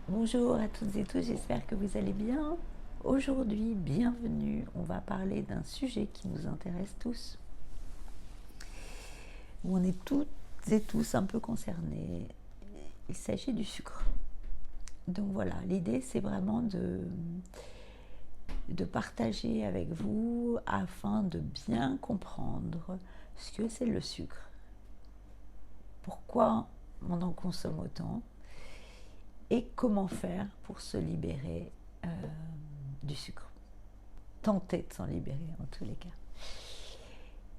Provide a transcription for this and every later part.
Bonjour à toutes et tous, j'espère que vous allez bien. Aujourd'hui, bienvenue, on va parler d'un sujet qui nous intéresse tous, où on est toutes et tous un peu concernés. Il s'agit du sucre. Donc voilà, l'idée c'est vraiment de partager avec vous afin de bien comprendre ce que c'est le sucre, pourquoi on en consomme autant et comment faire pour se libérer du sucre. Tenter de s'en libérer en tous les cas.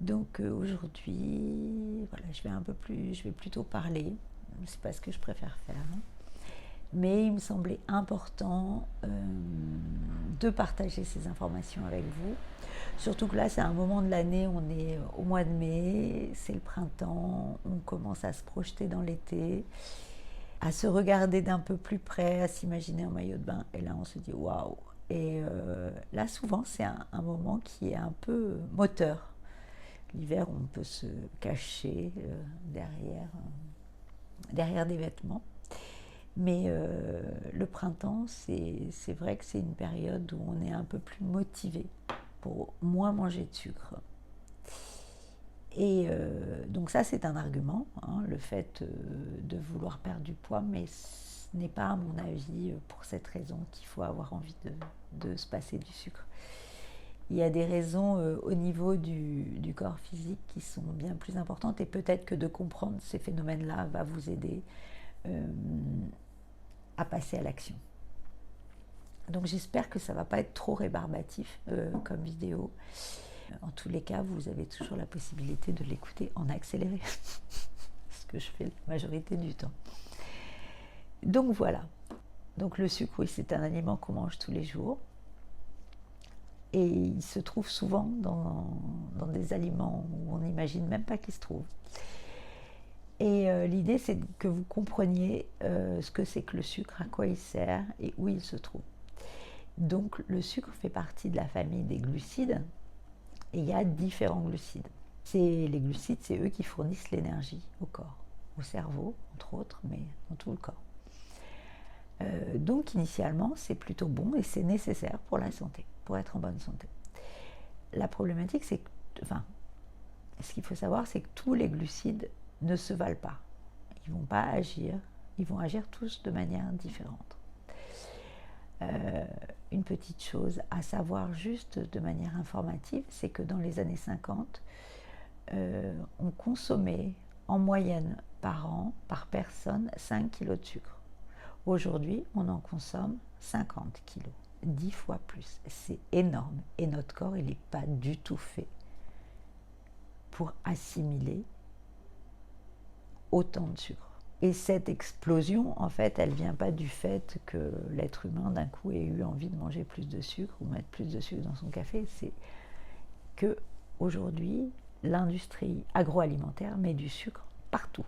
Donc aujourd'hui, voilà, je vais plutôt parler. C'est pas ce que je préfère faire, hein. Mais il me semblait important de partager ces informations avec vous. Surtout que là, c'est un moment de l'année, on est au mois de mai, c'est le printemps, on commence à se projeter dans l'été, à se regarder d'un peu plus près, à s'imaginer en maillot de bain. Et là, on se dit waouh. Et là, souvent, c'est un moment qui est un peu moteur. L'hiver, on peut se cacher derrière des vêtements. Mais le printemps, c'est vrai que c'est une période où on est un peu plus motivé pour moins manger de sucre. Et donc ça, c'est un argument, hein, le fait de vouloir perdre du poids, mais ce n'est pas, à mon avis, pour cette raison qu'il faut avoir envie de se passer du sucre. Il y a des raisons au niveau du corps physique qui sont bien plus importantes, et peut-être que de comprendre ces phénomènes-là va vous aider euh, à passer à l'action. Donc j'espère que ça ne va pas être trop rébarbatif comme vidéo. En tous les cas, vous avez toujours la possibilité de l'écouter en accéléré, ce que je fais la majorité du temps. Donc voilà. Donc le sucre, oui, c'est un aliment qu'on mange tous les jours. Et il se trouve souvent dans des aliments où on n'imagine même pas qu'il se trouve. Et l'idée, c'est que vous compreniez ce que c'est que le sucre, à quoi il sert et où il se trouve. Donc le sucre fait partie de la famille des glucides, et il y a différents glucides. Les glucides, c'est eux qui fournissent l'énergie au corps, au cerveau, entre autres, mais dans tout le corps. Donc initialement, c'est plutôt bon et c'est nécessaire pour la santé, pour être en bonne santé. La problématique, c'est que, enfin, ce qu'il faut savoir, c'est que tous les glucides ne se valent pas. Ils ne vont pas agir, ils vont agir tous de manière différente. Une petite chose à savoir juste de manière informative, c'est que dans les années 50, on consommait en moyenne par an, par personne, 5 kg de sucre. Aujourd'hui, on en consomme 50 kg, 10 fois plus. C'est énorme. Et notre corps, il n'est pas du tout fait pour assimiler autant de sucre. Et cette explosion, en fait, elle ne vient pas du fait que l'être humain, d'un coup, ait eu envie de manger plus de sucre ou mettre plus de sucre dans son café. C'est que aujourd'hui, l'industrie agroalimentaire met du sucre partout.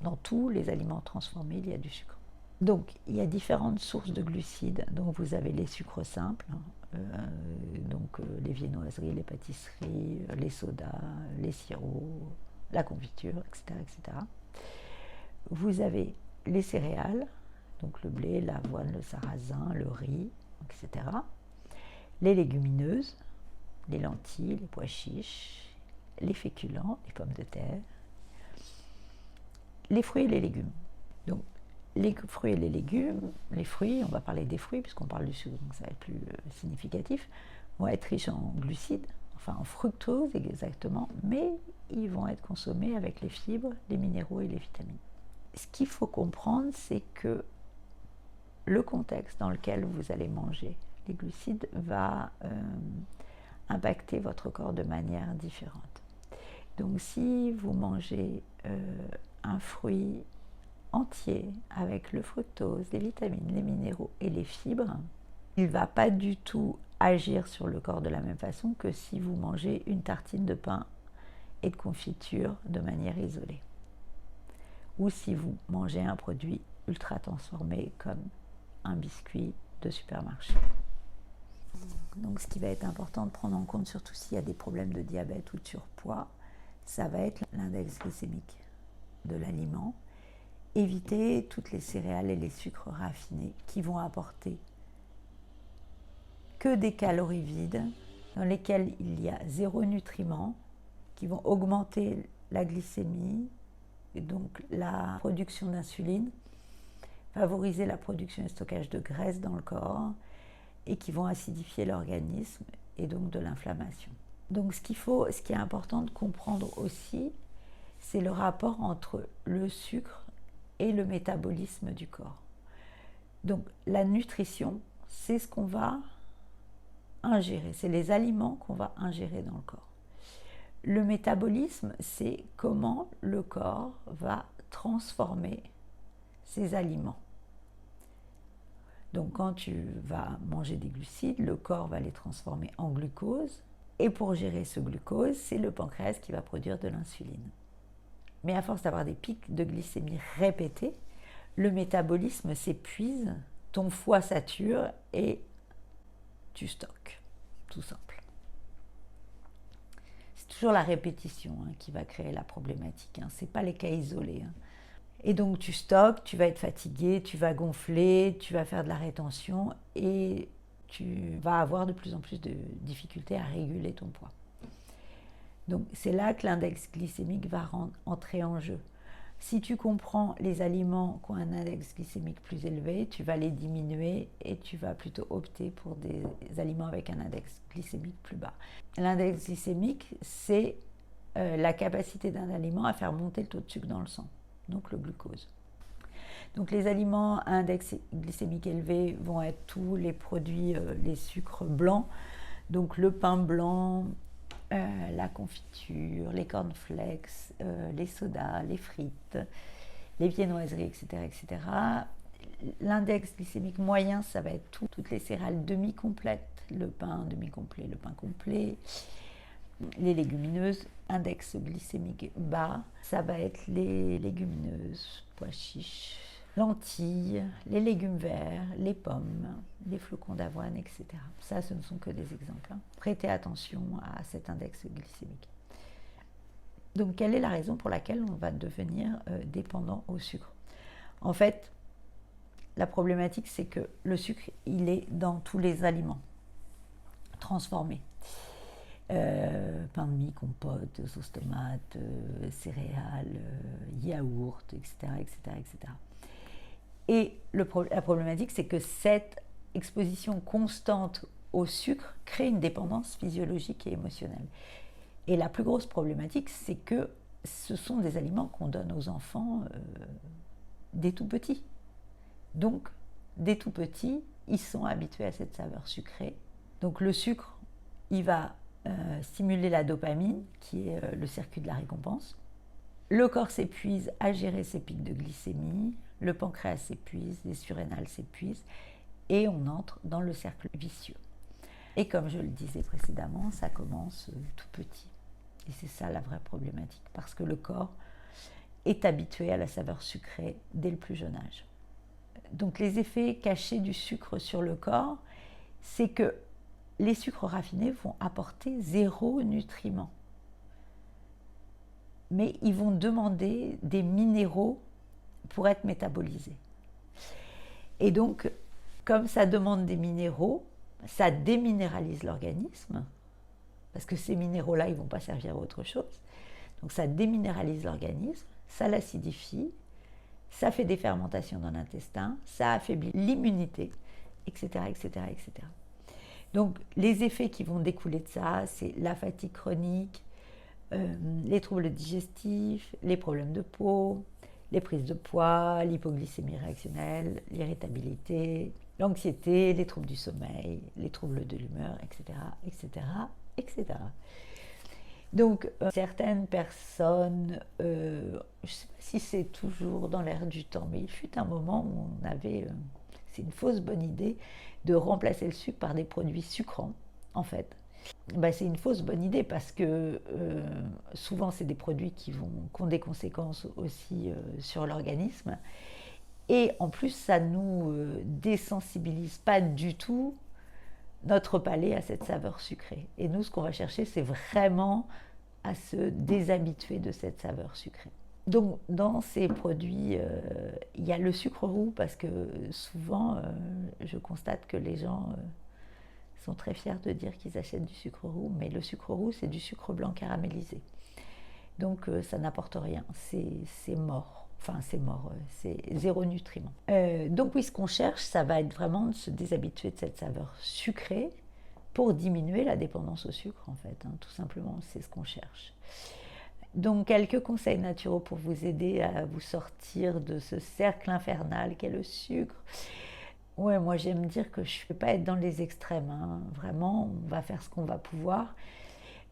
Dans tous les aliments transformés, il y a du sucre. Donc, il y a différentes sources de glucides. Donc, vous avez les sucres simples, les viennoiseries, les pâtisseries, les sodas, les sirops, la confiture, etc., etc. Vous avez les céréales, donc le blé, l'avoine, le sarrasin, le riz, etc. Les légumineuses, les lentilles, les pois chiches, les féculents, les pommes de terre, les fruits et les légumes. Donc, les fruits et les légumes, les fruits, on va parler des fruits puisqu'on parle du sucre, donc ça va être plus significatif, vont être riches en glucides, enfin en fructose exactement, mais ils vont être consommés avec les fibres, les minéraux et les vitamines. Ce qu'il faut comprendre, c'est que le contexte dans lequel vous allez manger les glucides va impacter votre corps de manière différente. Donc si vous mangez un fruit entier avec le fructose, les vitamines, les minéraux et les fibres, il ne va pas du tout agir sur le corps de la même façon que si vous mangez une tartine de pain et de confiture de manière isolée. Ou si vous mangez un produit ultra transformé comme un biscuit de supermarché. Donc ce qui va être important de prendre en compte, surtout s'il y a des problèmes de diabète ou de surpoids, ça va être l'index glycémique de l'aliment éviter toutes les céréales et les sucres raffinés qui vont apporter que des calories vides, dans lesquelles il y a zéro nutriment, qui vont augmenter la glycémie, et donc la production d'insuline, favoriser la production et le stockage de graisse dans le corps, et qui vont acidifier l'organisme et donc de l'inflammation. Donc ce qui est important de comprendre aussi, c'est le rapport entre le sucre et le métabolisme du corps. Donc la nutrition, c'est ce qu'on va ingérer, c'est les aliments qu'on va ingérer dans le corps. Le métabolisme, c'est comment le corps va transformer ces aliments. Donc quand tu vas manger des glucides, le corps va les transformer en glucose, et pour gérer ce glucose, c'est le pancréas qui va produire de l'insuline. Mais à force d'avoir des pics de glycémie répétés, le métabolisme s'épuise, ton foie sature et tu stockes, tout simple. C'est toujours la répétition qui va créer la problématique, ce n'est pas les cas isolés. Et donc tu stockes, tu vas être fatigué, tu vas gonfler, tu vas faire de la rétention et tu vas avoir de plus en plus de difficultés à réguler ton poids. Donc c'est là que l'index glycémique va entrer en jeu. Si tu comprends les aliments qui ont un index glycémique plus élevé, tu vas les diminuer et tu vas plutôt opter pour des aliments avec un index glycémique plus bas. L'index glycémique, c'est la capacité d'un aliment à faire monter le taux de sucre dans le sang, donc le glucose. Donc les aliments à index glycémique élevé vont être tous les produits, les sucres blancs, donc le pain blanc, la confiture, les cornflakes, les sodas, les frites, les viennoiseries, etc., etc. L'index glycémique moyen, ça va être toutes les céréales demi-complètes, le pain demi-complet, le pain complet, les légumineuses. Index glycémique bas, ça va être les légumineuses, pois chiches, lentilles, les légumes verts, les pommes, les flocons d'avoine, etc. Ça, ce ne sont que des exemples. Prêtez attention à cet index glycémique. Donc, quelle est la raison pour laquelle on va devenir dépendant au sucre? En fait, la problématique, c'est que le sucre, il est dans tous les aliments transformés. Pain de mie, compote, sauce tomate, céréales, yaourt, etc., etc., etc. Et la problématique, c'est que cette exposition constante au sucre crée une dépendance physiologique et émotionnelle. Et la plus grosse problématique, c'est que ce sont des aliments qu'on donne aux enfants dès tout petits. Donc, dès tout petits, ils sont habitués à cette saveur sucrée. Donc le sucre, il va stimuler la dopamine, qui est le circuit de la récompense. Le corps s'épuise à gérer ses pics de glycémie, le pancréas s'épuise, les surrénales s'épuisent, et on entre dans le cercle vicieux. Et comme je le disais précédemment, ça commence tout petit. Et c'est ça la vraie problématique, parce que le corps est habitué à la saveur sucrée dès le plus jeune âge. Donc les effets cachés du sucre sur le corps, c'est que les sucres raffinés vont apporter zéro nutriment. Mais ils vont demander des minéraux pour être métabolisés. Et donc, comme ça demande des minéraux, ça déminéralise l'organisme, parce que ces minéraux-là, ils ne vont pas servir à autre chose. Donc ça déminéralise l'organisme, ça l'acidifie, ça fait des fermentations dans l'intestin, ça affaiblit l'immunité, etc., etc., etc. Donc les effets qui vont découler de ça, c'est la fatigue chronique, les troubles digestifs, les problèmes de peau, les prises de poids, l'hypoglycémie réactionnelle, l'irritabilité, l'anxiété, les troubles du sommeil, les troubles de l'humeur, etc., etc., etc. Donc, certaines personnes, je ne sais pas si c'est toujours dans l'air du temps, mais il fut un moment où on avait, c'est une fausse bonne idée, de remplacer le sucre par des produits sucrants, en fait. C'est une fausse bonne idée parce que souvent, c'est des produits qui ont des conséquences aussi sur l'organisme. Et en plus, ça ne nous désensibilise pas du tout notre palais à cette saveur sucrée. Et nous, ce qu'on va chercher, c'est vraiment à se déshabituer de cette saveur sucrée. Donc, dans ces produits, il y a le sucre roux parce que souvent, je constate que les gens sont très fiers de dire qu'ils achètent du sucre roux, mais le sucre roux, c'est du sucre blanc caramélisé. Donc, ça n'apporte rien, c'est mort. Enfin, c'est mort, c'est zéro nutriment. Donc oui, ce qu'on cherche, ça va être vraiment de se déshabituer de cette saveur sucrée pour diminuer la dépendance au sucre, en fait, hein, tout simplement, c'est ce qu'on cherche. Donc, quelques conseils naturels pour vous aider à vous sortir de ce cercle infernal qu'est le sucre. Ouais, moi j'aime dire que je ne vais pas être dans les extrêmes, hein. Vraiment, on va faire ce qu'on va pouvoir.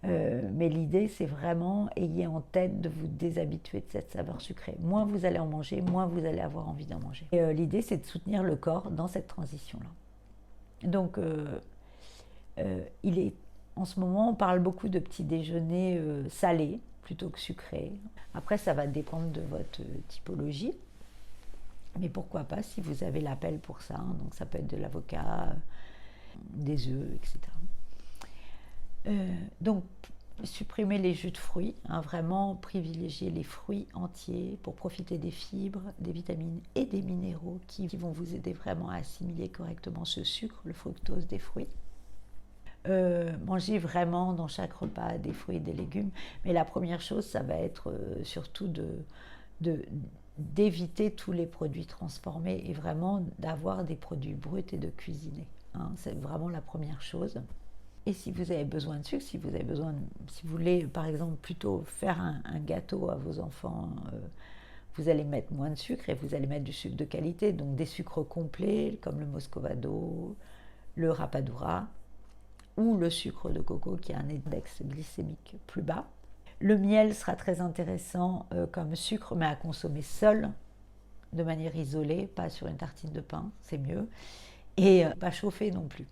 Mais l'idée, c'est vraiment, ayez en tête de vous déshabituer de cette saveur sucrée. Moins vous allez en manger, moins vous allez avoir envie d'en manger. Et l'idée, c'est de soutenir le corps dans cette transition-là. Donc, en ce moment, on parle beaucoup de petits déjeuners salés plutôt que sucrés. Après, ça va dépendre de votre typologie. Mais pourquoi pas si vous avez l'appel pour ça. Hein. Donc, ça peut être de l'avocat, des œufs, etc. Donc, supprimer les jus de fruits, hein, vraiment privilégier les fruits entiers pour profiter des fibres, des vitamines et des minéraux qui vont vous aider vraiment à assimiler correctement ce sucre, le fructose des fruits. Manger vraiment dans chaque repas des fruits et des légumes, mais la première chose, ça va être surtout d'éviter tous les produits transformés et vraiment d'avoir des produits bruts et de cuisiner. Hein, c'est vraiment la première chose. Et si vous avez besoin de sucre, si vous voulez par exemple plutôt faire un gâteau à vos enfants, vous allez mettre moins de sucre et vous allez mettre du sucre de qualité, donc des sucres complets comme le Muscovado, le Rapadura ou le sucre de coco qui a un index glycémique plus bas. Le miel sera très intéressant comme sucre, mais à consommer seul, de manière isolée, pas sur une tartine de pain, c'est mieux, et pas chauffer non plus,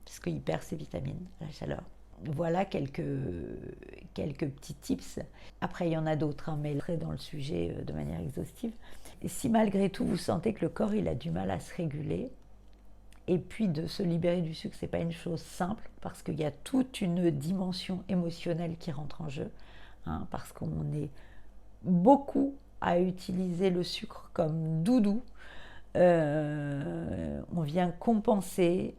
parce qu'il perd ses vitamines à la chaleur. Voilà quelques petits tips. Après, il y en a d'autres, hein, mais je serai dans le sujet de manière exhaustive. Et si malgré tout, vous sentez que le corps il a du mal à se réguler, et puis de se libérer du sucre, ce n'est pas une chose simple, parce qu'il y a toute une dimension émotionnelle qui rentre en jeu, hein, parce qu'on est beaucoup à utiliser le sucre comme doudou. On vient compenser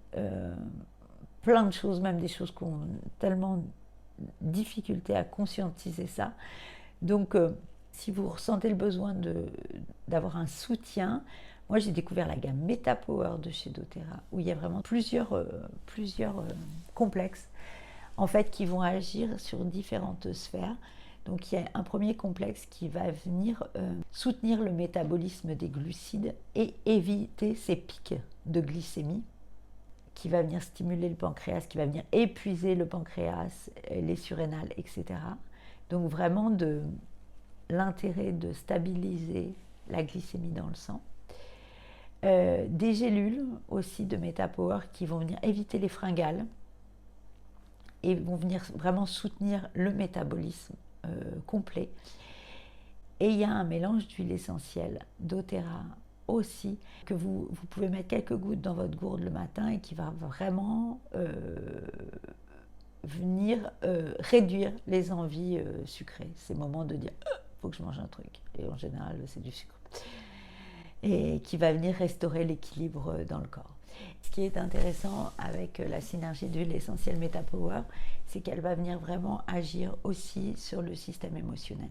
plein de choses, même des choses qui ont tellement difficulté à conscientiser ça. Donc, si vous ressentez le besoin d'avoir un soutien, moi j'ai découvert la gamme MetaPower de chez doTERRA, où il y a vraiment plusieurs complexes en fait, qui vont agir sur différentes sphères. Donc il y a un premier complexe qui va venir soutenir le métabolisme des glucides et éviter ces pics de glycémie, qui va venir stimuler le pancréas, qui va venir épuiser le pancréas, les surrénales, etc. Donc vraiment l'intérêt de stabiliser la glycémie dans le sang. Des gélules aussi de MetaPower qui vont venir éviter les fringales et vont venir vraiment soutenir le métabolisme complet. Et il y a un mélange d'huile essentielle doTERRA aussi, que vous pouvez mettre quelques gouttes dans votre gourde le matin et qui va vraiment venir réduire les envies sucrées. Ces moments de dire « faut que je mange un truc ». Et en général, c'est du sucre. Et qui va venir restaurer l'équilibre dans le corps. Ce qui est intéressant avec la synergie d'huile essentielle MetaPower, c'est qu'elle va venir vraiment agir aussi sur le système émotionnel.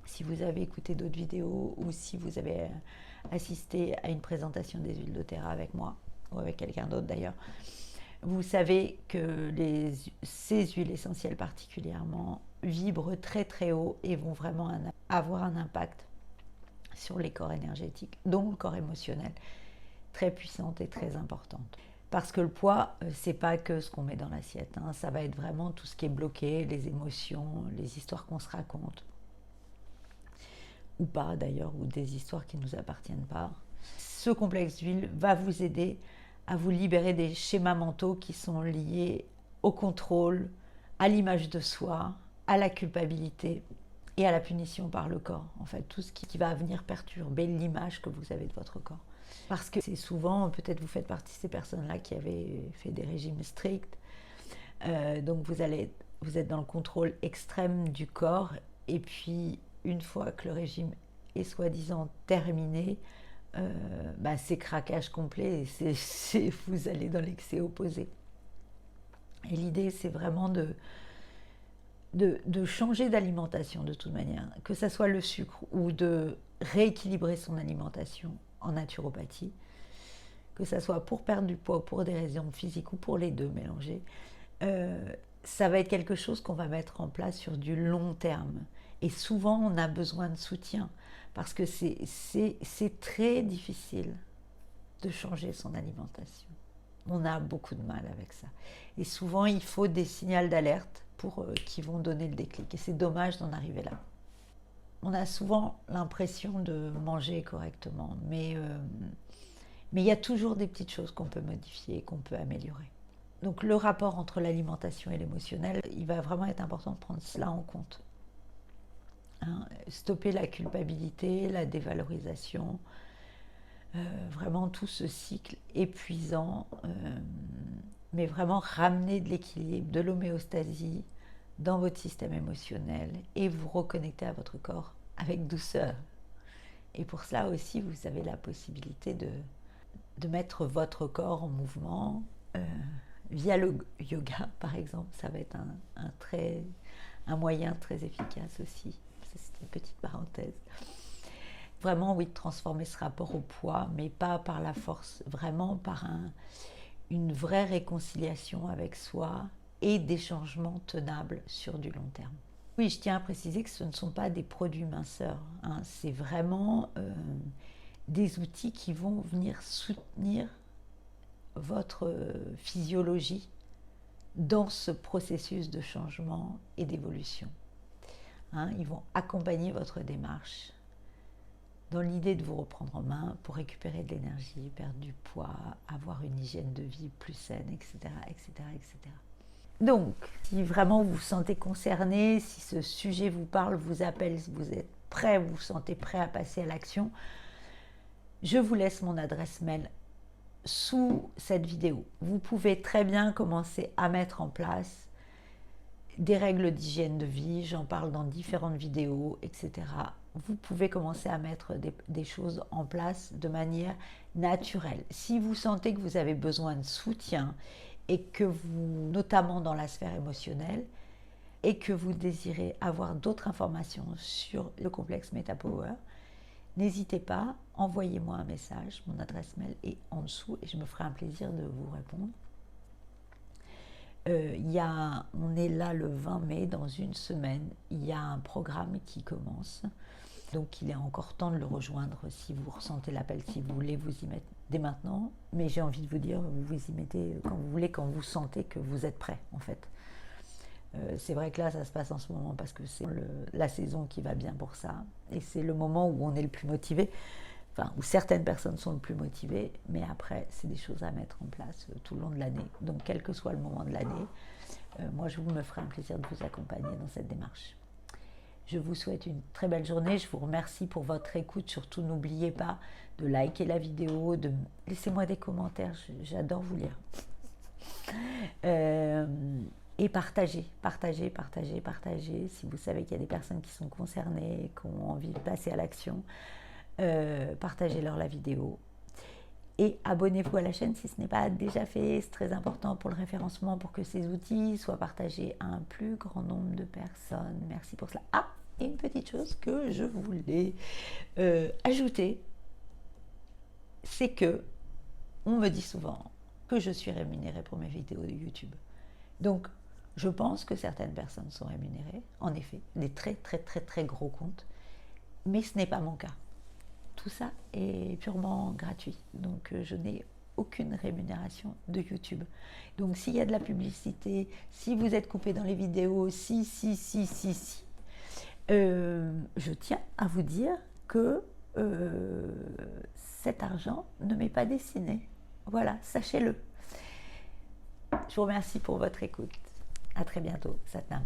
Si vous avez écouté d'autres vidéos ou si vous avez assisté à une présentation des huiles doTERRA avec moi ou avec quelqu'un d'autre d'ailleurs, vous savez que ces huiles essentielles particulièrement vibrent très très haut et vont vraiment avoir un impact sur les corps énergétiques, dont le corps émotionnel, très puissante et très importante. Parce que le poids, c'est pas que ce qu'on met dans l'assiette, hein. Ça va être vraiment tout ce qui est bloqué, les émotions, les histoires qu'on se raconte, ou pas d'ailleurs, ou des histoires qui ne nous appartiennent pas. Ce complexe d'huile va vous aider à vous libérer des schémas mentaux qui sont liés au contrôle, à l'image de soi, à la culpabilité et à la punition par le corps. En fait, tout ce qui va venir perturber l'image que vous avez de votre corps. Parce que c'est souvent, peut-être vous faites partie de ces personnes-là qui avaient fait des régimes stricts, donc vous êtes dans le contrôle extrême du corps, et puis une fois que le régime est soi-disant terminé, c'est craquage complet et vous allez dans l'excès opposé. Et l'idée, c'est vraiment de changer d'alimentation de toute manière, que ce soit le sucre ou de rééquilibrer son alimentation en naturopathie, que ce soit pour perdre du poids, pour des raisons physiques ou pour les deux mélangés. Ça va être quelque chose qu'on va mettre en place sur du long terme. Et souvent, on a besoin de soutien parce que c'est très difficile de changer son alimentation. On a beaucoup de mal avec ça. Et souvent, il faut des signaux d'alerte qui vont donner le déclic. Et c'est dommage d'en arriver là. On a souvent l'impression de manger correctement, mais il y a toujours des petites choses qu'on peut modifier, qu'on peut améliorer. Donc le rapport entre l'alimentation et l'émotionnel, il va vraiment être important de prendre cela en compte. Stopper la culpabilité, la dévalorisation, vraiment tout ce cycle épuisant, mais vraiment ramener de l'équilibre, de l'homéostasie dans votre système émotionnel et vous reconnecter à votre corps avec douceur. Et pour cela aussi, vous avez la possibilité de mettre votre corps en mouvement via le yoga, par exemple. Ça va être un moyen très efficace aussi. C'est une petite parenthèse. Vraiment, oui, de transformer ce rapport au poids, mais pas par la force, vraiment par une vraie réconciliation avec soi et des changements tenables sur du long terme. Oui, je tiens à préciser que ce ne sont pas des produits minceurs, c'est vraiment des outils qui vont venir soutenir votre physiologie dans ce processus de changement et d'évolution. Ils vont accompagner votre démarche dans l'idée de vous reprendre en main pour récupérer de l'énergie, perdre du poids, avoir une hygiène de vie plus saine, etc., etc., etc. Donc, si vraiment vous vous sentez concerné, si ce sujet vous parle, vous appelle, vous êtes prêt, vous vous sentez prêt à passer à l'action, je vous laisse mon adresse mail sous cette vidéo. Vous pouvez très bien commencer à mettre en place des règles d'hygiène de vie, j'en parle dans différentes vidéos, etc. Vous pouvez commencer à mettre des choses en place de manière naturelle. Si vous sentez que vous avez besoin de soutien et que vous, notamment dans la sphère émotionnelle, et que vous désirez avoir d'autres informations sur le complexe MetaPower, n'hésitez pas, envoyez-moi un message, mon adresse mail est en dessous et je me ferai un plaisir de vous répondre. On est là le 20 mai, dans une semaine, il y a un programme qui commence. Donc il est encore temps de le rejoindre si vous ressentez l'appel, si vous voulez vous y mettre dès maintenant. Mais j'ai envie de vous dire, vous vous y mettez quand vous voulez, quand vous sentez que vous êtes prêt en fait. C'est vrai que là ça se passe en ce moment parce que c'est la saison qui va bien pour ça. Et c'est le moment où on est le plus motivé, enfin où certaines personnes sont le plus motivées. Mais après c'est des choses à mettre en place tout le long de l'année. Donc quel que soit le moment de l'année, moi je me ferai un plaisir de vous accompagner dans cette démarche. Je vous souhaite une très belle journée. Je vous remercie pour votre écoute. Surtout, n'oubliez pas de liker la vidéo, de laissez-moi des commentaires. J'adore vous lire. Et partagez. Si vous savez qu'il y a des personnes qui sont concernées, qui ont envie de passer à l'action, partagez-leur la vidéo. Et abonnez-vous à la chaîne si ce n'est pas déjà fait. C'est très important pour le référencement, pour que ces outils soient partagés à un plus grand nombre de personnes. Merci pour cela. Ah, et une petite chose que je voulais ajouter, c'est que on me dit souvent que je suis rémunérée pour mes vidéos de YouTube. Donc, je pense que certaines personnes sont rémunérées, en effet, des très très très très gros comptes, mais ce n'est pas mon cas. Tout ça est purement gratuit, donc je n'ai aucune rémunération de YouTube. Donc s'il y a de la publicité, si vous êtes coupé dans les vidéos, je tiens à vous dire que cet argent ne m'est pas destiné. Voilà, sachez-le. Je vous remercie pour votre écoute. À très bientôt, Satnam.